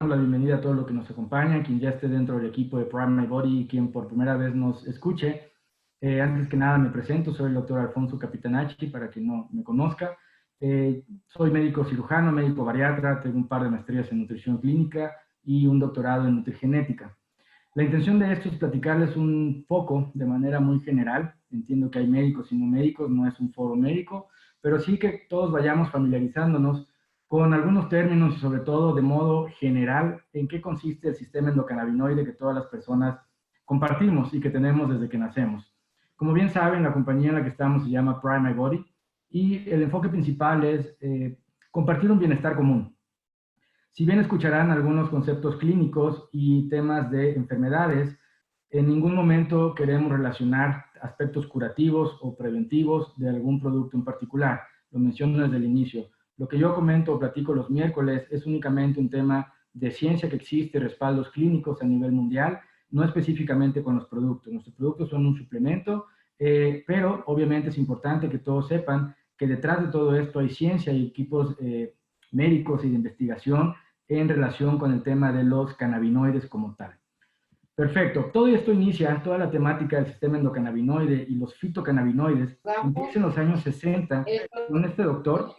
la bienvenida a todo lo que nos acompaña, quien ya esté dentro del equipo de Prime My Body y quien por primera vez nos escuche. Antes que nada me presento, soy el doctor Alfonso Capitanacci, para quien no me conozca. Soy médico cirujano, médico bariatra, tengo un par de maestrías en nutrición clínica y un doctorado en nutrigenética. La intención de esto es platicarles un poco de manera muy general. Entiendo que hay médicos y no médicos, no es un foro médico, pero sí que todos vayamos familiarizándonos con algunos términos y sobre todo de modo general en qué consiste el sistema endocannabinoide que todas las personas compartimos y que tenemos desde que nacemos. Como bien saben, la compañía en la que estamos se llama Prime My Body y el enfoque principal es compartir un bienestar común. Si bien escucharán algunos conceptos clínicos y temas de enfermedades, en ningún momento queremos relacionar aspectos curativos o preventivos de algún producto en particular. Lo menciono desde el inicio. Lo que yo comento o platico los miércoles es únicamente un tema de ciencia que existe, respaldos clínicos a nivel mundial, no específicamente con los productos. Nuestros productos son un suplemento, pero obviamente es importante que todos sepan que detrás de todo esto hay ciencia y equipos médicos y de investigación en relación con el tema de los cannabinoides como tal. Perfecto, todo esto inicia, toda la temática del sistema endocannabinoide y los fitocannabinoides, empieza en los años 60 con este doctor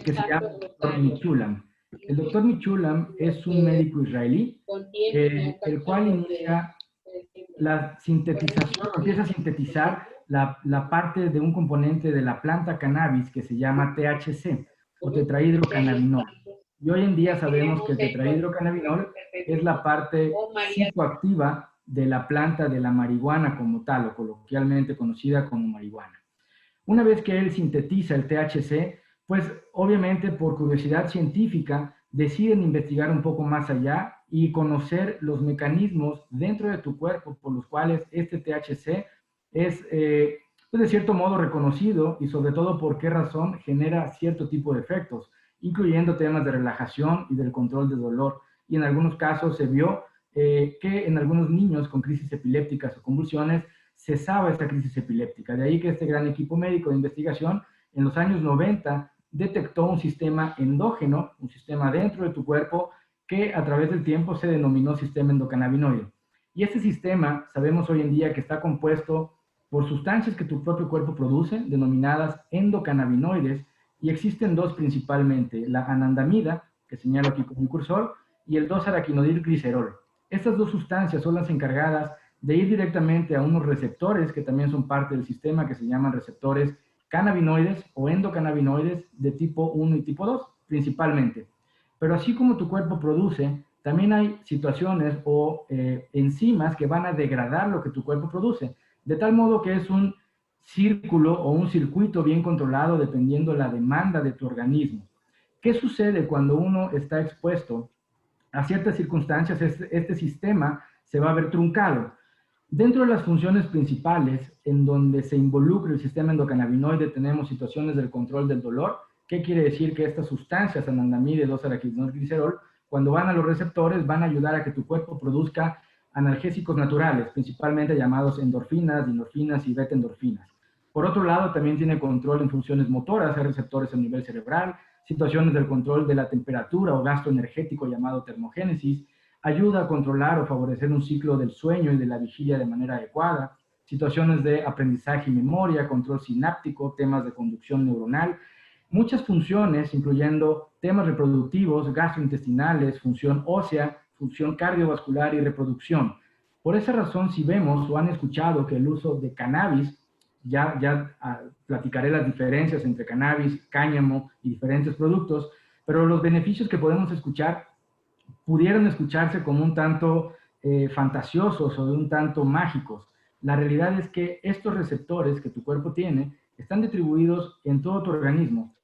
que se llama doctor Michulam. El doctor Michulam es un médico israelí, el cual inicia la sintetización, empieza a sintetizar la parte de un componente de la planta cannabis que se llama THC o tetrahidrocannabinol. Y hoy en día sabemos que el tetrahidrocannabinol es la parte psicoactiva de la planta de la marihuana como tal, o coloquialmente conocida como marihuana. Una vez que él sintetiza el THC, pues obviamente por curiosidad científica deciden investigar un poco más allá y conocer los mecanismos dentro de tu cuerpo por los cuales este THC es pues de cierto modo reconocido y sobre todo por qué razón genera cierto tipo de efectos, incluyendo temas de relajación y del control del dolor. Y en algunos casos se vio que en algunos niños con crisis epilépticas o convulsiones cesaba esa crisis epiléptica. De ahí que este gran equipo médico de investigación en los años 90 detectó un sistema endógeno, un sistema dentro de tu cuerpo que a través del tiempo se denominó sistema endocannabinoide. Y este sistema sabemos hoy en día que está compuesto por sustancias que tu propio cuerpo produce, denominadas endocannabinoides, y existen dos principalmente, la anandamida, que señalo aquí con un cursor, y el 2-araquinodilglicerol. Estas dos sustancias son las encargadas de ir directamente a unos receptores que también son parte del sistema, que se llaman receptores cannabinoides o endocannabinoides de tipo 1 y tipo 2, principalmente. Pero así como tu cuerpo produce, también hay situaciones o enzimas que van a degradar lo que tu cuerpo produce, de tal modo que es un círculo o un circuito bien controlado dependiendo la demanda de tu organismo. ¿Qué sucede cuando uno está expuesto a ciertas circunstancias? Este sistema se va a ver truncado. Dentro de las funciones principales en donde se involucra el sistema endocannabinoide tenemos situaciones del control del dolor. ¿Qué quiere decir? Que estas sustancias, anandamide, 2-araquinolglicerol, cuando van a los receptores van a ayudar a que tu cuerpo produzca analgésicos naturales, principalmente llamados endorfinas, dinorfinas y beta-endorfinas. Por otro lado, también tiene control en funciones motoras, hay receptores a nivel cerebral, situaciones del control de la temperatura o gasto energético llamado termogénesis, ayuda a controlar o favorecer un ciclo del sueño y de la vigilia de manera adecuada, situaciones de aprendizaje y memoria, control sináptico, temas de conducción neuronal, muchas funciones, incluyendo temas reproductivos, gastrointestinales, función ósea, función cardiovascular y reproducción. Por esa razón, si vemos o han escuchado que el uso de cannabis, ya platicaré las diferencias entre cannabis, cáñamo y diferentes productos, pero los beneficios que podemos escuchar pudieron escucharse como un tanto fantasiosos o de un tanto mágicos. La realidad es que estos receptores que tu cuerpo tiene están distribuidos en todo tu organismo.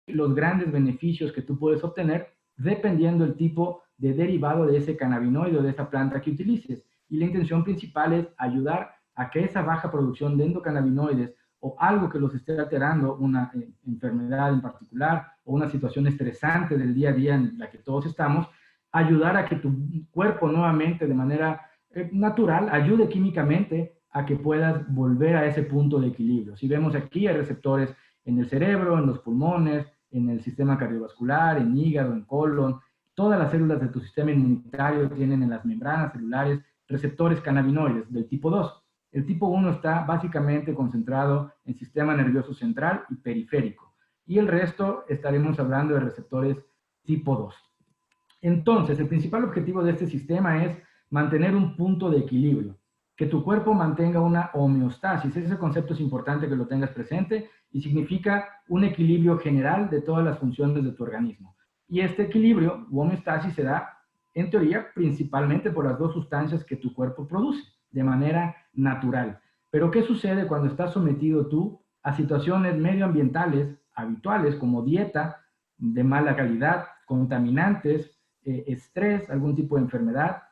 Los grandes beneficios que tú puedes obtener dependiendo del tipo de derivado de ese cannabinoide o de esa planta que utilices. Y la intención principal es ayudar a que esa baja producción de endocannabinoides o algo que los esté alterando, una enfermedad en particular o una situación estresante del día a día en la que todos estamos, ayudar a que tu cuerpo nuevamente de manera natural ayude químicamente a que puedas volver a ese punto de equilibrio. Si vemos aquí hay receptores en el cerebro, en los pulmones, en el sistema cardiovascular, en hígado, en colon. Todas las células de tu sistema inmunitario tienen en las membranas celulares receptores cannabinoides del tipo 2. El tipo 1 está básicamente concentrado en sistema nervioso central y periférico. Y el resto estaremos hablando de receptores tipo 2. Entonces, el principal objetivo de este sistema es mantener un punto de equilibrio, que tu cuerpo mantenga una homeostasis. Ese concepto es importante que lo tengas presente y significa un equilibrio general de todas las funciones de tu organismo. Y este equilibrio o homeostasis se da, en teoría, principalmente por las dos sustancias que tu cuerpo produce de manera natural. Pero, ¿qué sucede cuando estás sometido tú a situaciones medioambientales habituales como dieta de mala calidad, contaminantes, estrés, algún tipo de enfermedad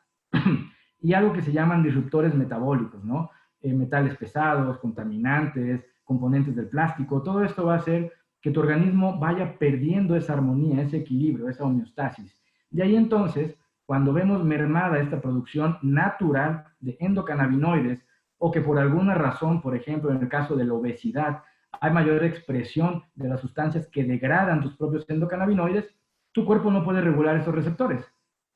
y algo que se llaman disruptores metabólicos, ¿no? Metales pesados, contaminantes, componentes del plástico, todo esto va a hacer que tu organismo vaya perdiendo esa armonía, ese equilibrio, esa homeostasis. De ahí entonces, cuando vemos mermada esta producción natural de endocannabinoides o que por alguna razón, por ejemplo, en el caso de la obesidad, hay mayor expresión de las sustancias que degradan tus propios endocannabinoides, tu cuerpo no puede regular esos receptores.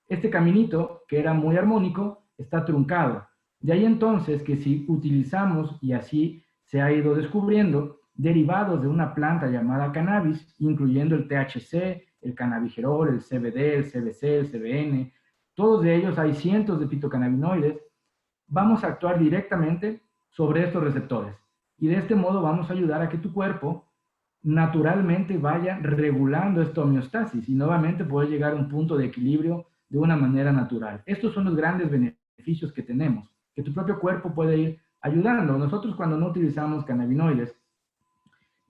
Este caminito, que era muy armónico, está truncado. De ahí entonces que si utilizamos, y así se ha ido descubriendo, derivados de una planta llamada cannabis, incluyendo el THC, el cannabigerol, el CBD, el CBC, el CBN, todos de ellos hay cientos de fitocannabinoides, vamos a actuar directamente sobre estos receptores. Y de este modo vamos a ayudar a que tu cuerpo naturalmente vaya regulando esta homeostasis y nuevamente puede llegar a un punto de equilibrio de una manera natural. Estos son los grandes beneficios que tenemos, que tu propio cuerpo puede ir ayudando. Nosotros cuando no utilizamos cannabinoides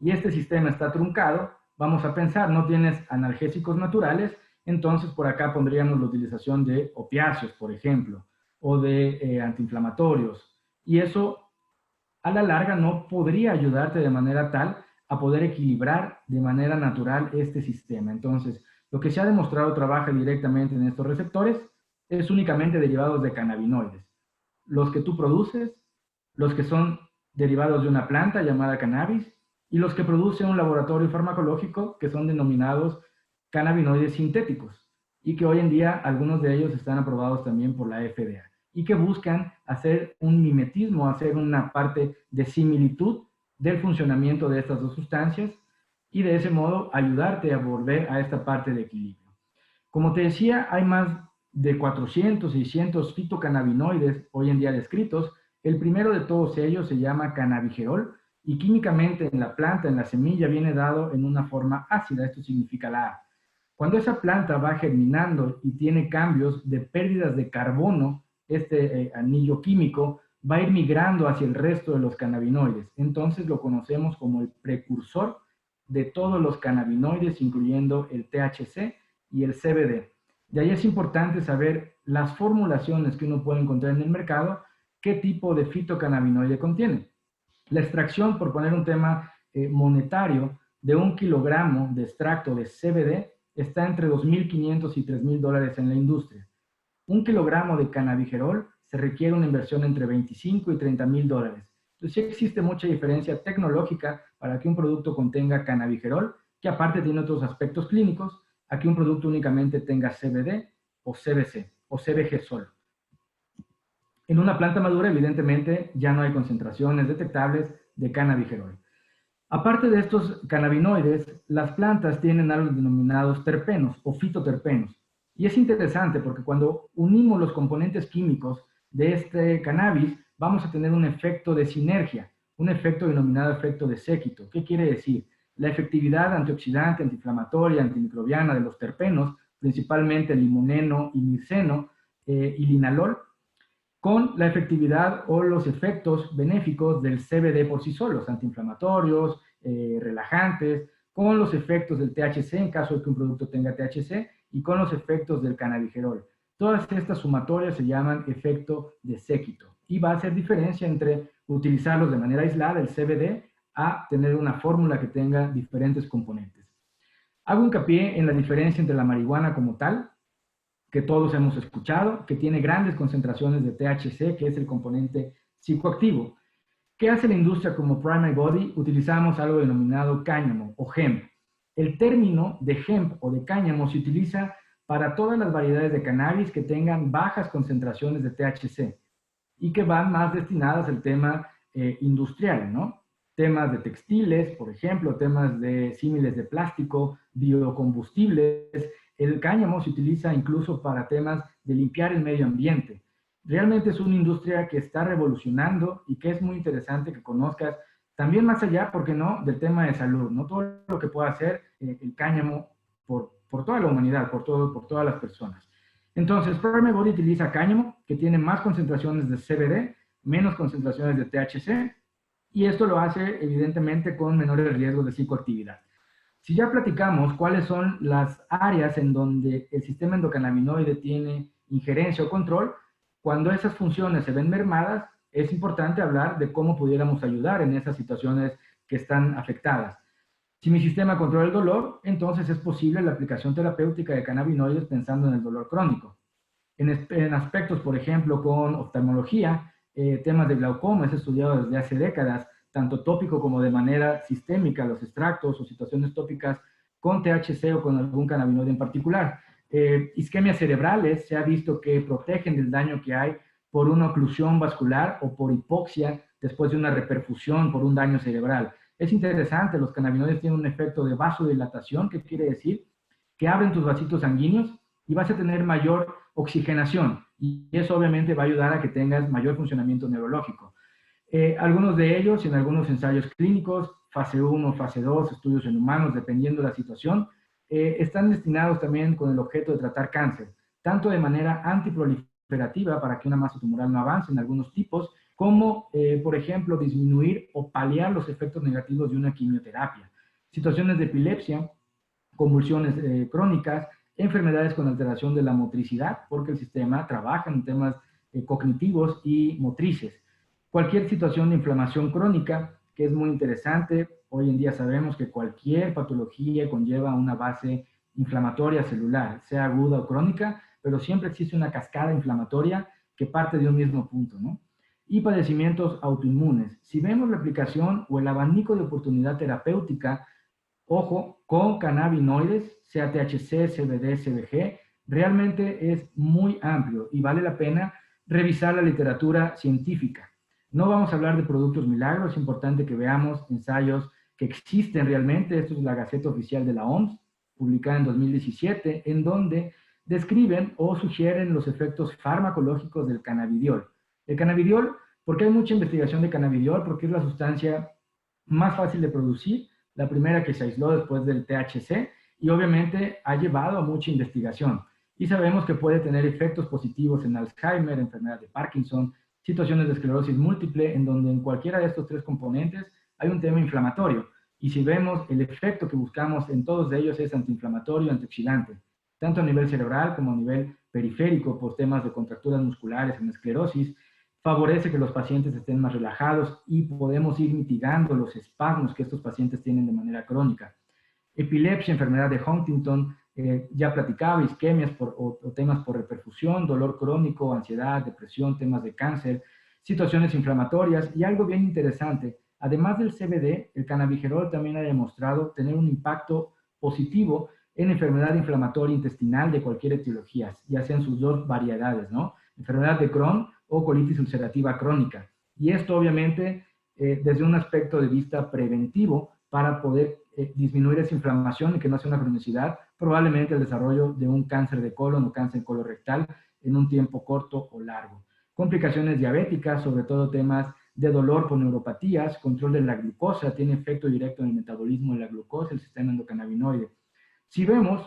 y este sistema está truncado, vamos a pensar, no tienes analgésicos naturales, entonces por acá pondríamos la utilización de opiáceos, por ejemplo, o de antiinflamatorios. Y eso a la larga no podría ayudarte de manera tal a poder equilibrar de manera natural este sistema. Entonces, lo que se ha demostrado trabaja directamente en estos receptores es únicamente derivados de cannabinoides. Los que tú produces, los que son derivados de una planta llamada cannabis y los que produce un laboratorio farmacológico que son denominados cannabinoides sintéticos y que hoy en día algunos de ellos están aprobados también por la FDA y que buscan hacer un mimetismo, hacer una parte de similitud del funcionamiento de estas dos sustancias y de ese modo ayudarte a volver a esta parte de equilibrio. Como te decía, hay más de 400, 600 fitocannabinoides hoy en día descritos. El primero de todos ellos se llama cannabigerol y químicamente en la planta, en la semilla, viene dado en una forma ácida, esto significa la A. Cuando esa planta va germinando y tiene cambios de pérdidas de carbono, este anillo químico va a ir migrando hacia el resto de los cannabinoides. Entonces lo conocemos como el precursor de todos los cannabinoides, incluyendo el THC y el CBD. De ahí es importante saber las formulaciones que uno puede encontrar en el mercado, qué tipo de fitocannabinoide contiene. La extracción, por poner un tema monetario, de 1 kilogramo de extracto de CBD está entre $2.500 y $3.000 en la industria. 1 kilogramo de cannabigerol se requiere una inversión entre 25 y $30.000. Entonces sí existe mucha diferencia tecnológica para que un producto contenga cannabigerol, que aparte tiene otros aspectos clínicos, a que un producto únicamente tenga CBD o CBC o CBG solo. En una planta madura, evidentemente, ya no hay concentraciones detectables de cannabigerol. Aparte de estos cannabinoides, las plantas tienen algo denominados terpenos o fitoterpenos. Y es interesante porque cuando unimos los componentes químicos de este cannabis, vamos a tener un efecto de sinergia, un efecto denominado efecto de séquito. ¿Qué quiere decir? La efectividad antioxidante, antiinflamatoria, antimicrobiana de los terpenos, principalmente limoneno y mirceno y linalol, con la efectividad o los efectos benéficos del CBD por sí solos, antiinflamatorios, relajantes, con los efectos del THC en caso de que un producto tenga THC y con los efectos del cannabigerol. Todas estas sumatorias se llaman efecto de séquito y va a hacer diferencia entre utilizarlos de manera aislada, el CBD, a tener una fórmula que tenga diferentes componentes. Hago hincapié en la diferencia entre la marihuana como tal, que todos hemos escuchado, que tiene grandes concentraciones de THC, que es el componente psicoactivo. ¿Qué hace la industria como Primary Body? Utilizamos algo denominado cáñamo o hemp. El término de hemp o de cáñamo se utiliza para todas las variedades de cannabis que tengan bajas concentraciones de THC y que van más destinadas al tema industrial, ¿no? Temas de textiles, por ejemplo, temas de símiles de plástico, biocombustibles. El cáñamo se utiliza incluso para temas de limpiar el medio ambiente. Realmente es una industria que está revolucionando y que es muy interesante que conozcas también más allá, ¿por qué no?, del tema de salud, ¿no? Todo lo que pueda hacer el cáñamo por toda la humanidad, por todas las personas. Entonces, Primal Body utiliza cáñamo, que tiene más concentraciones de CBD, menos concentraciones de THC, y esto lo hace, evidentemente, con menores riesgos de psicoactividad. Si ya platicamos cuáles son las áreas en donde el sistema endocannabinoide tiene injerencia o control, cuando esas funciones se ven mermadas, es importante hablar de cómo pudiéramos ayudar en esas situaciones que están afectadas. Si mi sistema controla el dolor, entonces es posible la aplicación terapéutica de cannabinoides pensando en el dolor crónico. En aspectos, por ejemplo, con oftalmología, temas de glaucoma es estudiado desde hace décadas, tanto tópico como de manera sistémica, los extractos o situaciones tópicas con THC o con algún cannabinoide en particular. Isquemias cerebrales, se ha visto que protegen del daño que hay por una oclusión vascular o por hipoxia después de una reperfusión por un daño cerebral. Es interesante, los cannabinoides tienen un efecto de vasodilatación, que quiere decir que abren tus vasitos sanguíneos y vas a tener mayor oxigenación, y eso obviamente va a ayudar a que tengas mayor funcionamiento neurológico. Algunos de ellos, en algunos ensayos clínicos, fase 1, fase 2, estudios en humanos, dependiendo de la situación, están destinados también con el objeto de tratar cáncer, tanto de manera antiproliferativa para que una masa tumoral no avance en algunos tipos, como, por ejemplo, disminuir o paliar los efectos negativos de una quimioterapia. Situaciones de epilepsia, convulsiones crónicas, enfermedades con alteración de la motricidad, porque el sistema trabaja en temas cognitivos y motrices. Cualquier situación de inflamación crónica, que es muy interesante. Hoy en día sabemos que cualquier patología conlleva una base inflamatoria celular, sea aguda o crónica, pero siempre existe una cascada inflamatoria que parte de un mismo punto, ¿no? Y padecimientos autoinmunes. Si vemos la aplicación o el abanico de oportunidad terapéutica, ojo, con cannabinoides, sea THC, CBD, CBG, realmente es muy amplio y vale la pena revisar la literatura científica. No vamos a hablar de productos milagros, es importante que veamos ensayos que existen realmente. Esto es la Gaceta Oficial de la OMS, publicada en 2017, en donde describen o sugieren los efectos farmacológicos del cannabidiol. El cannabidiol, ¿por qué hay mucha investigación de cannabidiol? Porque es la sustancia más fácil de producir, la primera que se aisló después del THC, y obviamente ha llevado a mucha investigación. Y sabemos que puede tener efectos positivos en Alzheimer, enfermedad de Parkinson, situaciones de esclerosis múltiple, en donde en cualquiera de estos tres componentes hay un tema inflamatorio. Y si vemos, el efecto que buscamos en todos ellos es antiinflamatorio, antioxidante, tanto a nivel cerebral como a nivel periférico, por temas de contracturas musculares en esclerosis. Favorece que los pacientes estén más relajados y podemos ir mitigando los espasmos que estos pacientes tienen de manera crónica. Epilepsia, enfermedad de Huntington, ya platicaba, isquemias o temas por reperfusión, dolor crónico, ansiedad, depresión, temas de cáncer, situaciones inflamatorias. Y algo bien interesante, además del CBD, el cannabigerol también ha demostrado tener un impacto positivo en enfermedad inflamatoria intestinal de cualquier etiología, ya sean sus dos variedades, ¿no? Enfermedad de Crohn o colitis ulcerativa crónica. Y esto obviamente desde un aspecto de vista preventivo para poder disminuir esa inflamación y que no sea una cronicidad, probablemente el desarrollo de un cáncer de colon o cáncer colorectal en un tiempo corto o largo. Complicaciones diabéticas, sobre todo temas de dolor por neuropatías, control de la glucosa, tiene efecto directo en el metabolismo de la glucosa, el sistema endocannabinoide. Si vemos,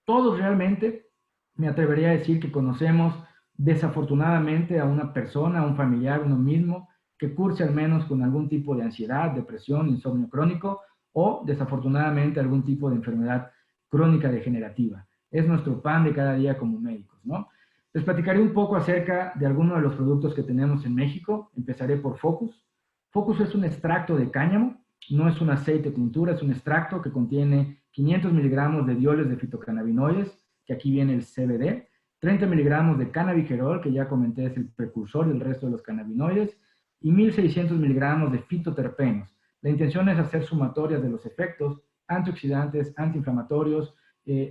todos realmente, me atrevería a decir que conocemos desafortunadamente a una persona, a un familiar, uno mismo, que curse al menos con algún tipo de ansiedad, depresión, insomnio crónico o desafortunadamente algún tipo de enfermedad crónica degenerativa. Es nuestro pan de cada día como médicos, ¿no? Les platicaré un poco acerca de algunos de los productos que tenemos en México. Empezaré por Focus. Focus es un extracto de cáñamo, no es un aceite tintura, es un extracto que contiene 500 miligramos de dioles de fitocannabinoides, que aquí viene el CBD, 30 miligramos de cannabigerol, que ya comenté es el precursor del resto de los cannabinoides, y 1600 miligramos de fitoterpenos. La intención es hacer sumatorias de los efectos antioxidantes, antiinflamatorios,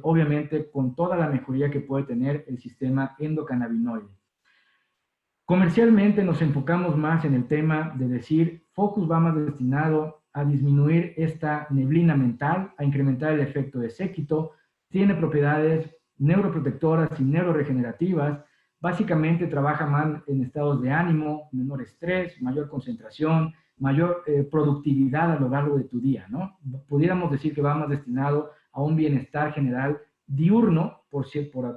obviamente con toda la mejoría que puede tener el sistema endocannabinoide. Comercialmente nos enfocamos más en el tema de decir, Focus va más destinado a disminuir esta neblina mental, a incrementar el efecto de séquito, tiene propiedades neuroprotectoras y neuroregenerativas, básicamente trabaja más en estados de ánimo, menor estrés, mayor concentración, mayor productividad a lo largo de tu día, ¿no? Pudiéramos decir que va más destinado a un bienestar general diurno, por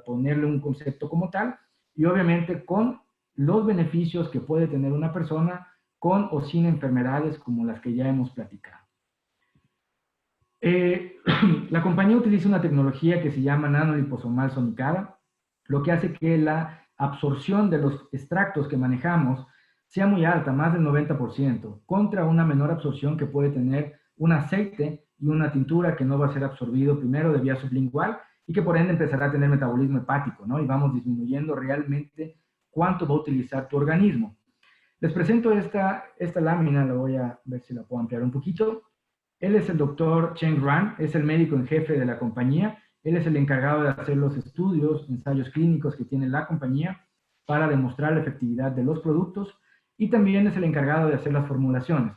ponerle un concepto como tal, y obviamente con los beneficios que puede tener una persona con o sin enfermedades como las que ya hemos platicado. La compañía utiliza una tecnología que se llama nanoliposomal sonicada, lo que hace que la absorción de los extractos que manejamos sea muy alta, más del 90%, contra una menor absorción que puede tener un aceite y una tintura que no va a ser absorbido primero de vía sublingual y que por ende empezará a tener metabolismo hepático, ¿no? Y vamos disminuyendo realmente cuánto va a utilizar tu organismo. Les presento esta lámina, la voy a ver si la puedo ampliar un poquito. Él es el doctor Cheng Ran, es el médico en jefe de la compañía. Él es el encargado de hacer los estudios, ensayos clínicos que tiene la compañía para demostrar la efectividad de los productos y también es el encargado de hacer las formulaciones.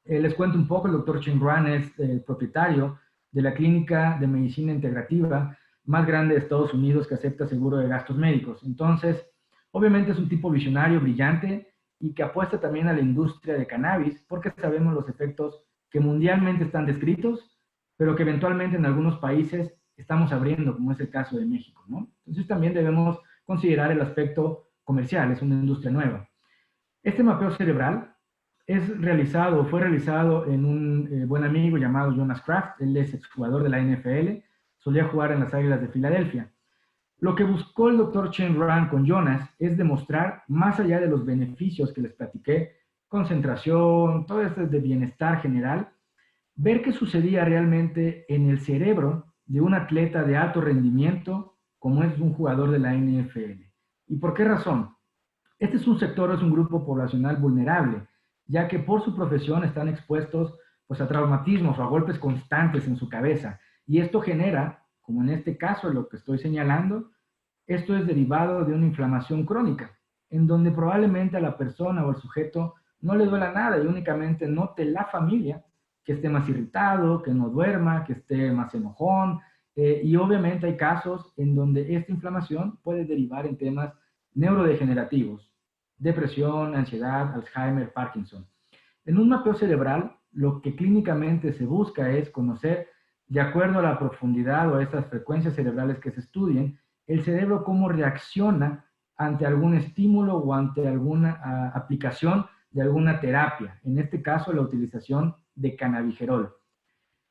Les cuento un poco, el doctor Cheng Ran es el propietario de la clínica de medicina integrativa más grande de Estados Unidos que acepta seguro de gastos médicos. Entonces, obviamente es un tipo visionario, brillante y que apuesta también a la industria de cannabis porque sabemos los efectos que mundialmente están descritos, pero que eventualmente en algunos países estamos abriendo, como es el caso de México, ¿no? Entonces también debemos considerar el aspecto comercial, es una industria nueva. Este mapeo cerebral fue realizado en un buen amigo llamado Jonas Kraft, él es exjugador de la NFL, solía jugar en las Águilas de Filadelfia. Lo que buscó el doctor Cheng Ran con Jonas es demostrar, más allá de los beneficios que les platiqué, concentración, todo esto de bienestar general, ver qué sucedía realmente en el cerebro de un atleta de alto rendimiento como es un jugador de la NFL. ¿Y por qué razón? Este es un sector, es un grupo poblacional vulnerable, ya que por su profesión están expuestos pues, a traumatismos o a golpes constantes en su cabeza. Y esto genera, como en este caso lo que estoy señalando, esto es derivado de una inflamación crónica, en donde probablemente a la persona o al sujeto no le duela nada y únicamente note la familia que esté más irritado, que no duerma, que esté más enojón, y obviamente hay casos en donde esta inflamación puede derivar en temas neurodegenerativos, depresión, ansiedad, Alzheimer, Parkinson. En un mapeo cerebral, lo que clínicamente se busca es conocer, de acuerdo a la profundidad o a estas frecuencias cerebrales que se estudien, el cerebro cómo reacciona ante algún estímulo o ante alguna aplicación de alguna terapia, en este caso la utilización de cannabigerol.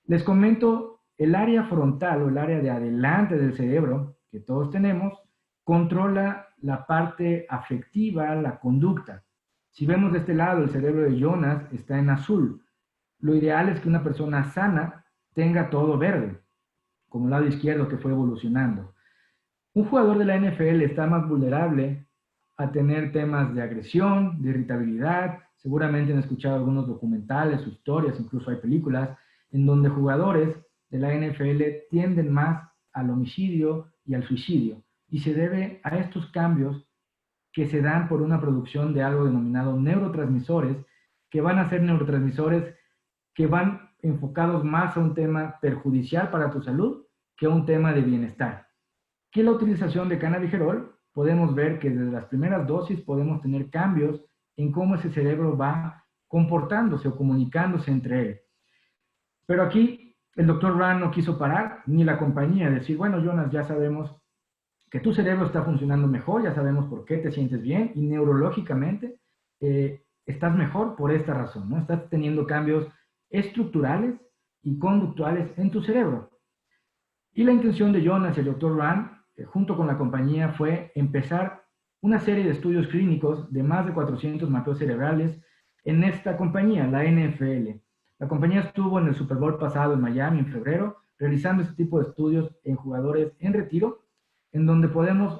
Les comento, el área frontal o el área de adelante del cerebro que todos tenemos controla la parte afectiva, la conducta. Si vemos de este lado, el cerebro de Jonas está en azul. Lo ideal es que una persona sana tenga todo verde, como el lado izquierdo que fue evolucionando. Un jugador de la NFL está más vulnerable a tener temas de agresión, de irritabilidad. Seguramente han escuchado algunos documentales o historias, incluso hay películas, en donde jugadores de la NFL tienden más al homicidio y al suicidio. Y se debe a estos cambios que se dan por una producción de algo denominado neurotransmisores, que van a ser neurotransmisores que van enfocados más a un tema perjudicial para tu salud que a un tema de bienestar. Que la utilización de cannabigerol podemos ver que desde las primeras dosis podemos tener cambios en cómo ese cerebro va comportándose o comunicándose entre él. Pero aquí el doctor Ran no quiso parar, ni la compañía, decir, bueno, Jonas, ya sabemos que tu cerebro está funcionando mejor, ya sabemos por qué te sientes bien y neurológicamente estás mejor por esta razón, ¿no? Estás teniendo cambios estructurales y conductuales en tu cerebro. Y la intención de Jonas y el doctor Ran, junto con la compañía, fue empezar una serie de estudios clínicos de más de 400 mapeos cerebrales en esta compañía, la NFL. La compañía estuvo en el Super Bowl pasado en Miami en febrero, realizando este tipo de estudios en jugadores en retiro, en donde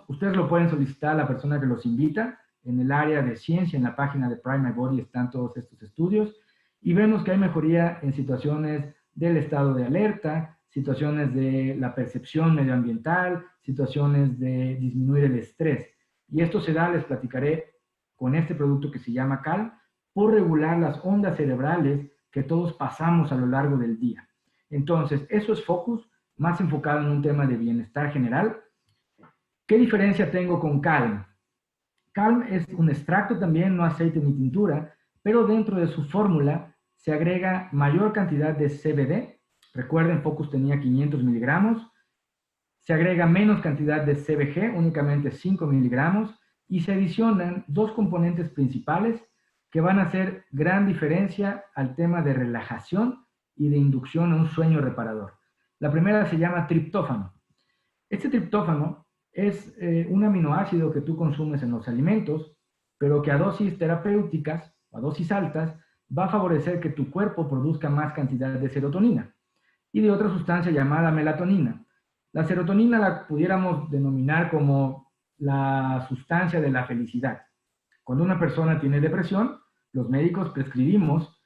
ustedes lo pueden solicitar a la persona que los invita, en el área de ciencia, en la página de Prime My Body están todos estos estudios, y vemos que hay mejoría en situaciones del estado de alerta, situaciones de la percepción medioambiental, situaciones de disminuir el estrés. Y esto se da, les platicaré, con este producto que se llama Calm, por regular las ondas cerebrales que todos pasamos a lo largo del día. Entonces, eso es Focus, más enfocado en un tema de bienestar general. ¿Qué diferencia tengo con Calm? Calm es un extracto también, no aceite ni tintura, pero dentro de su fórmula se agrega mayor cantidad de CBD. Recuerden, Focus tenía 500 miligramos. Se agrega menos cantidad de CBG, únicamente 5 miligramos, y se adicionan dos componentes principales que van a hacer gran diferencia al tema de relajación y de inducción a un sueño reparador. La primera se llama triptófano. Este triptófano es un aminoácido que tú consumes en los alimentos, pero que a dosis terapéuticas o a dosis altas va a favorecer que tu cuerpo produzca más cantidad de serotonina y de otra sustancia llamada melatonina. La serotonina la pudiéramos denominar como la sustancia de la felicidad. Cuando una persona tiene depresión, los médicos prescribimos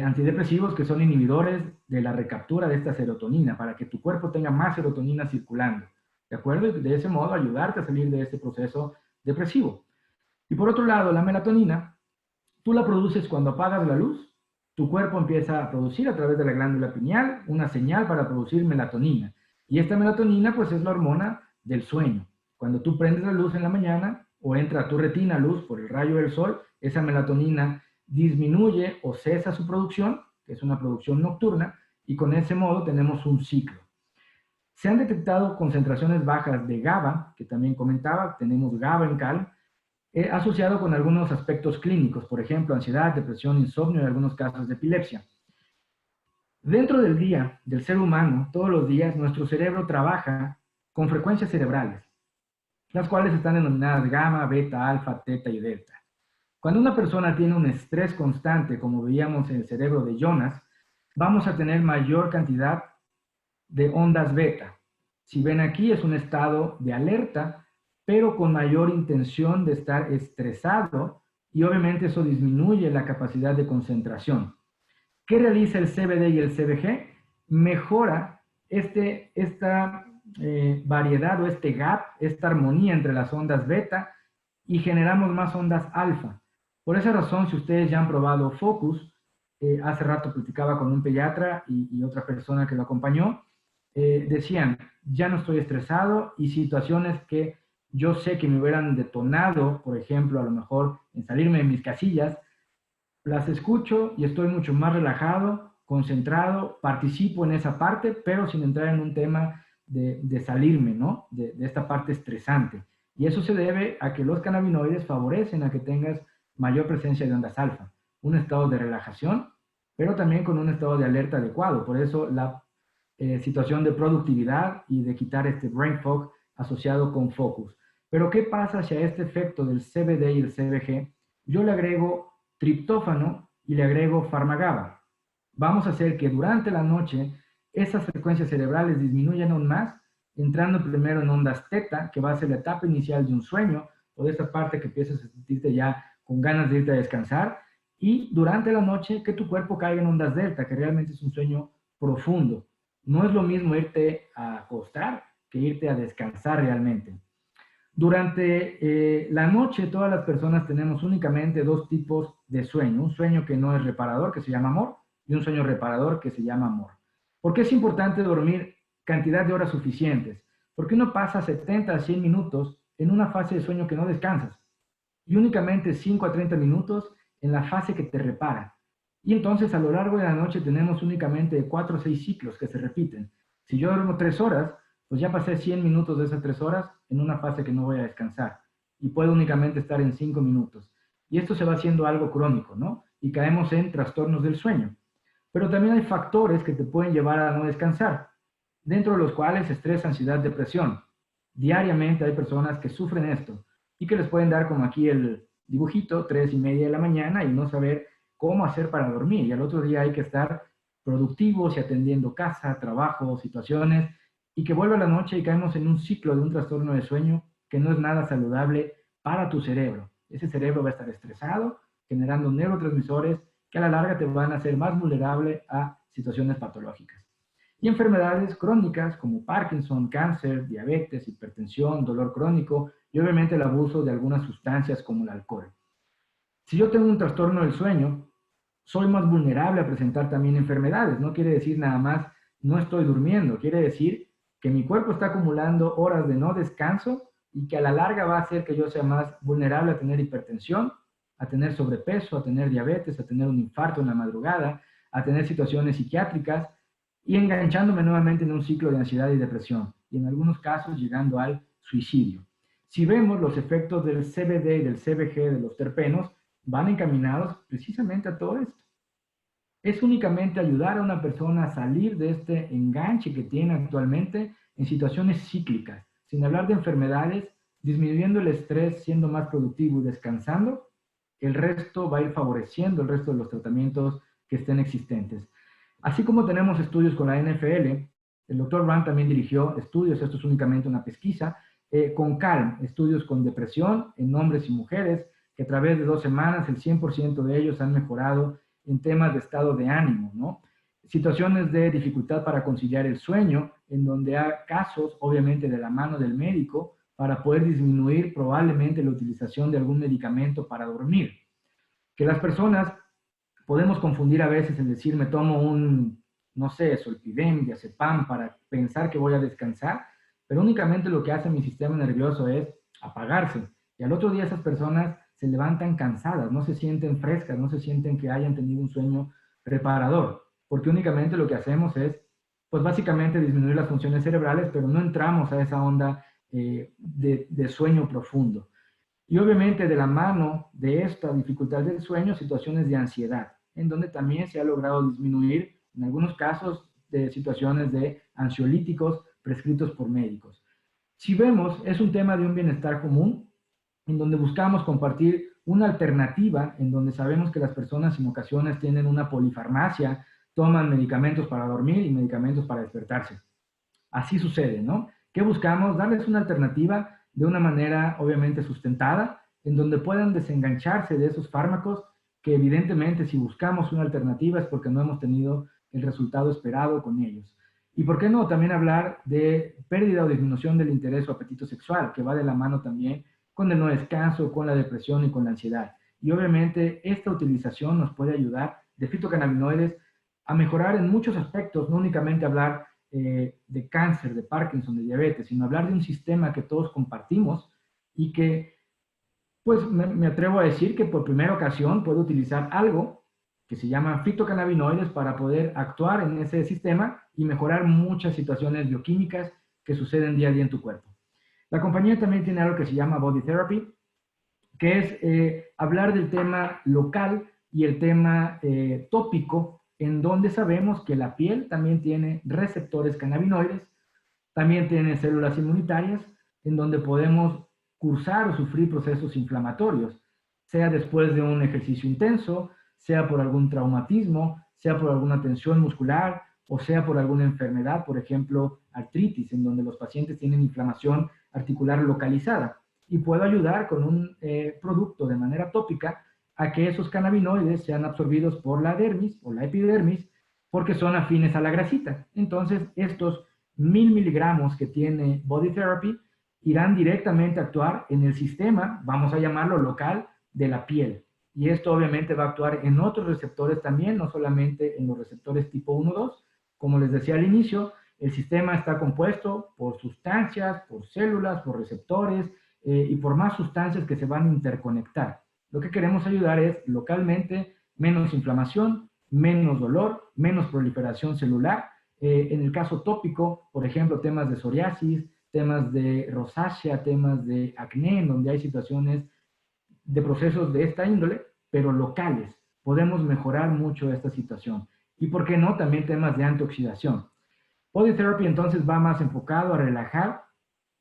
antidepresivos que son inhibidores de la recaptura de esta serotonina para que tu cuerpo tenga más serotonina circulando, ¿de acuerdo? Y de ese modo ayudarte a salir de este proceso depresivo. Y por otro lado, la melatonina, tú la produces cuando apagas la luz, tu cuerpo empieza a producir a través de la glándula pineal una señal para producir melatonina. Y esta melatonina pues es la hormona del sueño. Cuando tú prendes la luz en la mañana o entra a tu retina luz por el rayo del sol, esa melatonina disminuye o cesa su producción, que es una producción nocturna, y con ese modo tenemos un ciclo. Se han detectado concentraciones bajas de GABA, que también comentaba, tenemos GABA en Calm, asociado con algunos aspectos clínicos, por ejemplo, ansiedad, depresión, insomnio y algunos casos de epilepsia. Dentro del día del ser humano, todos los días, nuestro cerebro trabaja con frecuencias cerebrales, las cuales están denominadas gamma, beta, alfa, teta y delta. Cuando una persona tiene un estrés constante, como veíamos en el cerebro de Jonas, vamos a tener mayor cantidad de ondas beta. Si ven aquí, es un estado de alerta, pero con mayor intención de estar estresado, y obviamente eso disminuye la capacidad de concentración. ¿Qué realiza el CBD y el CBG? Mejora esta variedad o este gap, esta armonía entre las ondas beta, y generamos más ondas alfa. Por esa razón, si ustedes ya han probado Focus, hace rato platicaba con un pediatra y otra persona que lo acompañó, decían, ya no estoy estresado, y situaciones que yo sé que me hubieran detonado, por ejemplo, a lo mejor en salirme de mis casillas, las escucho y estoy mucho más relajado, concentrado, participo en esa parte, pero sin entrar en un tema de salirme, ¿no? De esta parte estresante. Y eso se debe a que los cannabinoides favorecen a que tengas mayor presencia de ondas alfa, un estado de relajación, pero también con un estado de alerta adecuado. Por eso la situación de productividad y de quitar este brain fog asociado con focus. Pero ¿qué pasa si a este efecto del CBD y el CBG yo le agrego triptófano y le agrego farmagaba? Vamos a hacer que durante la noche esas frecuencias cerebrales disminuyan aún más, entrando primero en ondas teta, que va a ser la etapa inicial de un sueño, o de esa parte que empiezas a sentirte ya con ganas de irte a descansar, y durante la noche que tu cuerpo caiga en ondas delta, que realmente es un sueño profundo. No es lo mismo irte a acostar que irte a descansar realmente. Durante la noche todas las personas tenemos únicamente dos tipos de sueño. Un sueño que no es reparador, que se llama amor, y un sueño reparador que se llama amor. ¿Por qué es importante dormir cantidad de horas suficientes? Porque uno pasa 70 a 100 minutos en una fase de sueño que no descansas y únicamente 5 a 30 minutos en la fase que te repara. Y entonces a lo largo de la noche tenemos únicamente 4 o 6 ciclos que se repiten. Si yo duermo 3 horas, pues ya pasé 100 minutos de esas 3 horas en una fase que no voy a descansar. Y puedo únicamente estar en 5 minutos. Y esto se va haciendo algo crónico, ¿no? Y caemos en trastornos del sueño. Pero también hay factores que te pueden llevar a no descansar, dentro de los cuales estrés, ansiedad, depresión. Diariamente hay personas que sufren esto y que les pueden dar, como aquí el dibujito, 3:30 de la mañana y no saber cómo hacer para dormir. Y al otro día hay que estar productivos y atendiendo casa, trabajo, situaciones, y que vuelve la noche y caemos en un ciclo de un trastorno de sueño que no es nada saludable para tu cerebro. Ese cerebro va a estar estresado, generando neurotransmisores que a la larga te van a hacer más vulnerable a situaciones patológicas. Y enfermedades crónicas como Parkinson, cáncer, diabetes, hipertensión, dolor crónico y obviamente el abuso de algunas sustancias como el alcohol. Si yo tengo un trastorno del sueño, soy más vulnerable a presentar también enfermedades. No quiere decir nada más no estoy durmiendo, quiere decir que mi cuerpo está acumulando horas de no descanso y que a la larga va a hacer que yo sea más vulnerable a tener hipertensión, a tener sobrepeso, a tener diabetes, a tener un infarto en la madrugada, a tener situaciones psiquiátricas y enganchándome nuevamente en un ciclo de ansiedad y depresión y en algunos casos llegando al suicidio. Si vemos los efectos del CBD y del CBG, de los terpenos, van encaminados precisamente a todo esto. Es únicamente ayudar a una persona a salir de este enganche que tiene actualmente en situaciones cíclicas, sin hablar de enfermedades, disminuyendo el estrés, siendo más productivo y descansando, el resto va a ir favoreciendo el resto de los tratamientos que estén existentes. Así como tenemos estudios con la NFL, el doctor Rand también dirigió estudios, esto es únicamente una pesquisa, con Calm, estudios con depresión en hombres y mujeres, que a través de 2 semanas el 100% de ellos han mejorado en temas de estado de ánimo, ¿no? Situaciones de dificultad para conciliar el sueño, en donde hay casos, obviamente, de la mano del médico para poder disminuir probablemente la utilización de algún medicamento para dormir. Que las personas podemos confundir a veces en decir, me tomo un, no sé, Zolpidem, diazepam para pensar que voy a descansar, pero únicamente lo que hace mi sistema nervioso es apagarse. Y al otro día esas personas se levantan cansadas, no se sienten frescas, no se sienten que hayan tenido un sueño reparador, porque únicamente lo que hacemos es, pues básicamente disminuir las funciones cerebrales, pero no entramos a esa onda de sueño profundo. Y obviamente de la mano de esta dificultad del sueño, situaciones de ansiedad, en donde también se ha logrado disminuir, en algunos casos, de situaciones de ansiolíticos prescritos por médicos. Si vemos, es un tema de un bienestar común, en donde buscamos compartir una alternativa, en donde sabemos que las personas en ocasiones tienen una polifarmacia, toman medicamentos para dormir y medicamentos para despertarse. Así sucede, ¿no? ¿Qué buscamos? Darles una alternativa de una manera obviamente sustentada, en donde puedan desengancharse de esos fármacos que evidentemente si buscamos una alternativa es porque no hemos tenido el resultado esperado con ellos. Y por qué no también hablar de pérdida o disminución del interés o apetito sexual, que va de la mano también con el no descanso, con la depresión y con la ansiedad. Y obviamente esta utilización nos puede ayudar de fitocannabinoides a mejorar en muchos aspectos, no únicamente hablar de cáncer, de Parkinson, de diabetes, sino hablar de un sistema que todos compartimos y que, pues me atrevo a decir que por primera ocasión puedo utilizar algo que se llama fitocannabinoides para poder actuar en ese sistema y mejorar muchas situaciones bioquímicas que suceden día a día en tu cuerpo. La compañía también tiene algo que se llama Body Therapy, que es hablar del tema local y el tema tópico, en donde sabemos que la piel también tiene receptores cannabinoides, también tiene células inmunitarias, en donde podemos cursar o sufrir procesos inflamatorios, sea después de un ejercicio intenso, sea por algún traumatismo, sea por alguna tensión muscular, o sea por alguna enfermedad, por ejemplo, artritis, en donde los pacientes tienen inflamación articular localizada. Y puedo ayudar con un producto de manera tópica a que esos cannabinoides sean absorbidos por la dermis o la epidermis, porque son afines a la grasita. Entonces, estos 1000 miligramos que tiene Body Therapy irán directamente a actuar en el sistema, vamos a llamarlo local, de la piel. Y esto obviamente va a actuar en otros receptores también, no solamente en los receptores tipo 1-2. Como les decía al inicio, el sistema está compuesto por sustancias, por células, por receptores y por más sustancias que se van a interconectar. Lo que queremos ayudar es localmente menos inflamación, menos dolor, menos proliferación celular. En el caso tópico, por ejemplo, temas de psoriasis, temas de rosácea, temas de acné, en donde hay situaciones de procesos de esta índole, pero locales. Podemos mejorar mucho esta situación. Y por qué no, también temas de antioxidación. Body Therapy entonces va más enfocado a relajar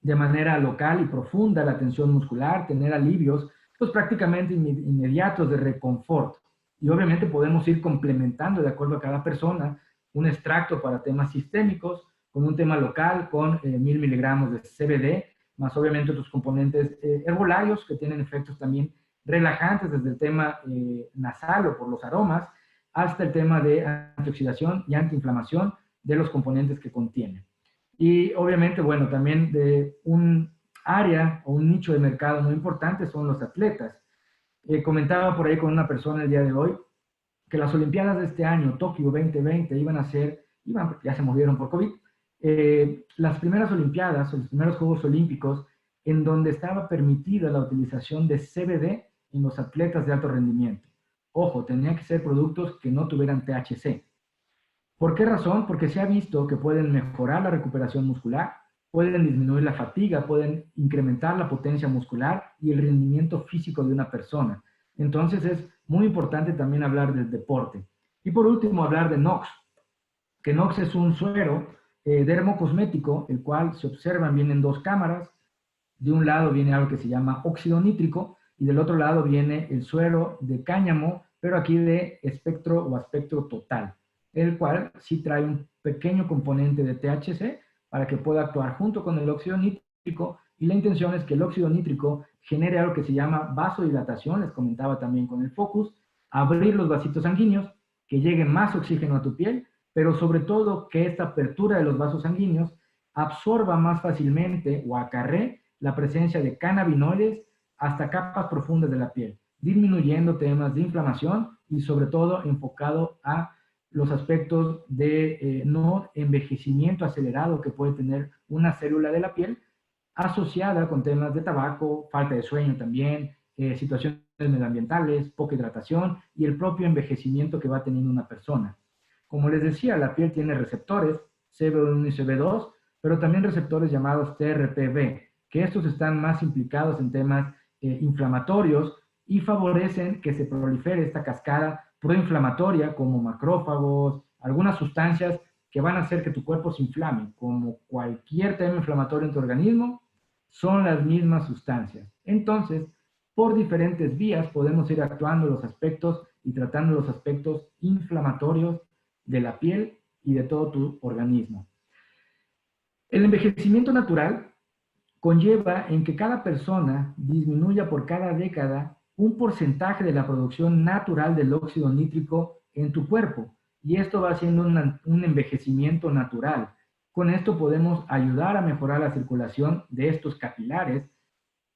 de manera local y profunda la tensión muscular, tener alivios, pues prácticamente inmediatos de reconfort. Y obviamente podemos ir complementando de acuerdo a cada persona un extracto para temas sistémicos, con un tema local, con 1000 miligramos de CBD, más obviamente otros componentes herbolarios que tienen efectos también relajantes desde el tema nasal o por los aromas, hasta el tema de antioxidación y antiinflamación de los componentes que contiene. Y obviamente, bueno, también de un área o un nicho de mercado muy importante son los atletas. Comentaba por ahí con una persona el día de hoy que las Olimpiadas de este año, Tokio 2020, ya se movieron por COVID, las primeras Olimpiadas o los primeros Juegos Olímpicos en donde estaba permitida la utilización de CBD en los atletas de alto rendimiento. Ojo, tenía que ser productos que no tuvieran THC. ¿Por qué razón? Porque se ha visto que pueden mejorar la recuperación muscular, pueden disminuir la fatiga, pueden incrementar la potencia muscular y el rendimiento físico de una persona. Entonces es muy importante también hablar del deporte. Y por último, hablar de NOx, que NOx es un suero dermocosmético, el cual se observan, vienen dos cámaras. De un lado viene algo que se llama óxido nítrico y del otro lado viene el suero de cáñamo, pero aquí de espectro o aspecto total, el cual sí trae un pequeño componente de THC para que pueda actuar junto con el óxido nítrico, y la intención es que el óxido nítrico genere algo que se llama vasodilatación, les comentaba también con el focus, abrir los vasitos sanguíneos, que llegue más oxígeno a tu piel, pero sobre todo que esta apertura de los vasos sanguíneos absorba más fácilmente o acarree la presencia de cannabinoides hasta capas profundas de la piel, disminuyendo temas de inflamación y sobre todo enfocado a los aspectos de no envejecimiento acelerado que puede tener una célula de la piel, asociada con temas de tabaco, falta de sueño también, situaciones medioambientales, poca hidratación y el propio envejecimiento que va teniendo una persona. Como les decía, la piel tiene receptores, CB1 y CB2, pero también receptores llamados TRPV, que estos están más implicados en temas inflamatorios y favorecen que se prolifere esta cascada proinflamatoria como macrófagos, algunas sustancias que van a hacer que tu cuerpo se inflame. Como cualquier tema inflamatorio en tu organismo, son las mismas sustancias. Entonces, por diferentes vías podemos ir actuando los aspectos y tratando los aspectos inflamatorios de la piel y de todo tu organismo. El envejecimiento natural conlleva en que cada persona disminuya por cada década un porcentaje de la producción natural del óxido nítrico en tu cuerpo, y esto va haciendo un envejecimiento natural. Con esto podemos ayudar a mejorar la circulación de estos capilares,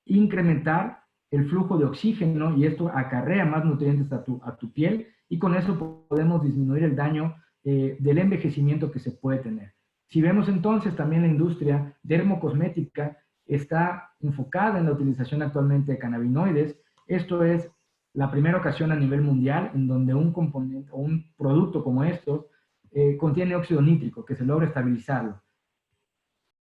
incrementar el flujo de oxígeno, y esto acarrea más nutrientes a tu piel, y con eso podemos disminuir el daño del envejecimiento que se puede tener. Si vemos entonces también la industria dermocosmética está enfocada en la utilización actualmente de cannabinoides. Esto es la primera ocasión a nivel mundial en donde un componente o un producto como estos contiene óxido nítrico, que se logra estabilizarlo.